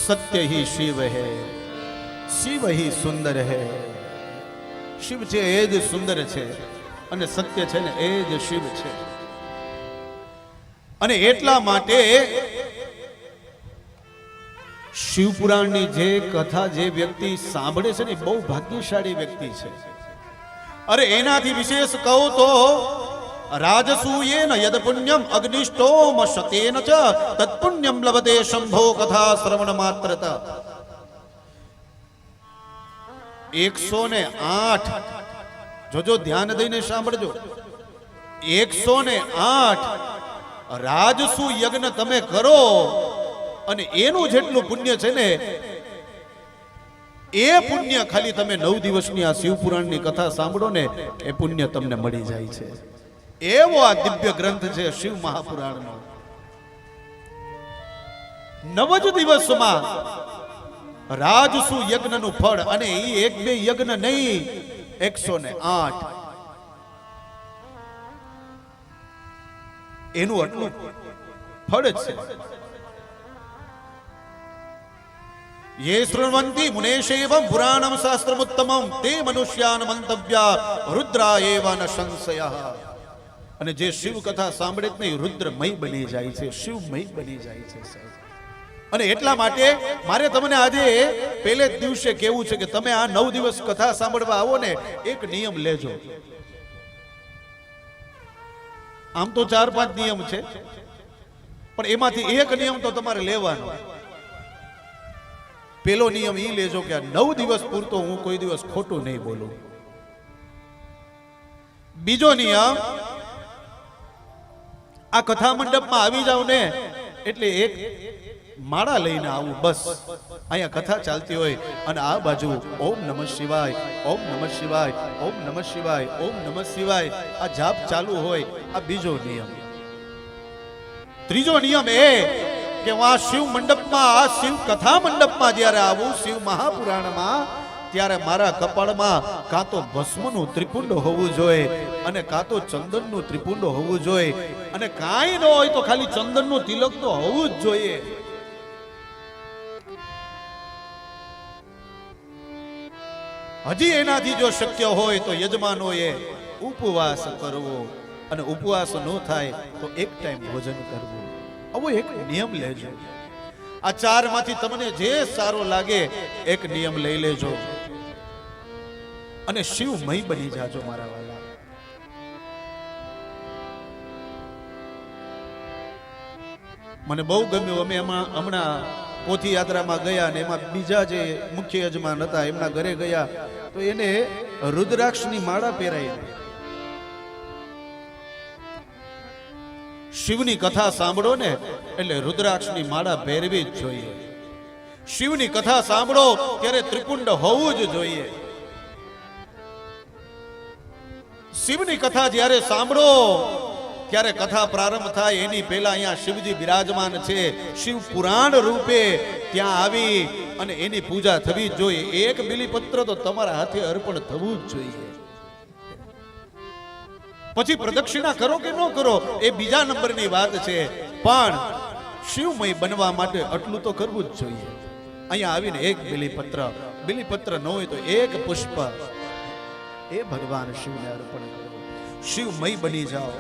सत्य ही शिव है, शिव ही सुंदर है। शिव છે એ જ સુંદર છે અને સત્ય છે ને એ જ શિવ છે। અને એટલા માટે શિવ પુરાણની જે કથા જે વ્યક્તિ સાંભળે છે ને બહુ ભાગ્યશાળી વ્યક્તિ છે। અરે એનાથી વિશેષ કહું તો રાજસૂયેન યદ પુણ્યમ અગ્નિષ્ટોમ શતેન ચ તત્પુણ્યમ લભતે શંભો કથા શ્રવણ માત્રત। 108 જોજો ધ્યાન દઈને સાંભળજો। 108 રાજસુ યજ્ઞ તમે કરો અને એનું જેટલું પુણ્ય છે ને એ પુણ્ય ખાલી તમે 9 દિવસની આ શિવ પુરાણની કથા સાંભળો ને એ પુણ્ય તમને મળી જાય છે। એવો આ દિવ્ય ગ્રંથ છે શિવ મહાપુરાણનો। 9 જ દિવસમાં રાજસુ યજ્ઞનું ફળ, અને એ એક બે યજ્ઞ નહીં, 108 એનું આટલું ફળ જ છે। ये शृण्वन्ति मुनेशेवं पुराणं शास्त्रमुत्तमं ते मनुष्यान् मंतव्या रुद्रा एव न संशयः। અને જે શિવ કથા સાંભળે જ નહીં રુદ્રમય બની જાય છે, શિવમય બની જાય છે સાહેબ। અને એટલા માટે મારે તમને આજે પહેલે જ દિવસે કહેવું છે કે તમે આ 9 દિવસ કથા સાંભળવા આવો ને એક નિયમ લેજો। આમ તો 4-5 નિયમ છે પણ એમાંથી એક નિયમ તો તમારે લેવાનો। પેલો નિયમ એ લેજો કે આ 9 દિવસ પૂરતો હું કોઈ દિવસ ખોટું નહીં બોલું। બીજો નિયમ, આ કથા મંડપમાં આવી જાવ ને એટલે એક માળા લઈને આવું બસ। અહીંયા કથા ચાલતી હોય અને આ બાજુ ઓમ નમઃ શિવાય, ઓમ નમઃ શિવાય, ઓમ નમઃ શિવાય, ઓમ નમઃ શિવાય આ જાપ ચાલુ હોય। આ બીજો નિયમ। ત્રીજો નિયમ એ કે હું આ શિવ મંડપમાં, આ શિવ કથા મંડપમાં જ્યારે આવું શિવ મહાપુરાણમાં, ત્યારે મારા કપાળમાં કાં તો ભસ્મનું ત્રિપુંડ હોવું જોઈએ અને કાં તો ચંદનનું ત્રિપુંડ હોવું જોઈએ, અને કાંઈ ન હોય તો ખાલી ચંદનનું તિલક તો હોવું જ જોઈએ। હજી એનાથી જો શક્ય હોય તો યજમાનોએ ઉપવાસ કરવો, અને ઉપવાસ ન થાય તો એક ટાઈમ ભોજન કરવું। આવો એક નિયમ લેજો। આ 4 માંથી તમને જે સારો લાગે એક નિયમ લઈ લેજો અને શિવમય બની જાજો મારા વાલા। મને બહુ ગમ્યું। અમે એમાં હમણાં પોથી યાત્રામાં ગયા અને એમાં બીજા જે મુખ્ય યજમાન હતા એમના ઘરે ગયા તો એને રુદ્રાક્ષની માળા પહેરાઈ। શિવની કથા સાંભળો ને એટલે રુદ્રાક્ષની માળા પહેરવી જ જોઈએ। શિવની કથા સાંભળો ત્યારે ત્રિપુંડ હોવું જ જોઈએ। શિવની કથા જ્યારે સાંભળો ત્યારે કથા પ્રારંભ થાય એની પહેલા અહીંયા શિવજી બિરાજમાન છે શિવ પુરાણ રૂપે, ત્યાં આવી અને એની પૂજા થવી જ જોઈએ। એક બિલીપત્ર તો તમારા હાથે અર્પણ થવું જ જોઈએ। પછી પ્રદક્ષિણા કરો કે ન કરો એ બીજા નંબરની વાત છે, પણ શિવમય બનવા માટે આટલું તો કરવું જ જોઈએ। અહીંયા આવીને એક બિલીપત્ર ન હોય તો એક પુષ્પ એ ભગવાન શિવને અર્પણ કરો, શિવમય બની જાઓ।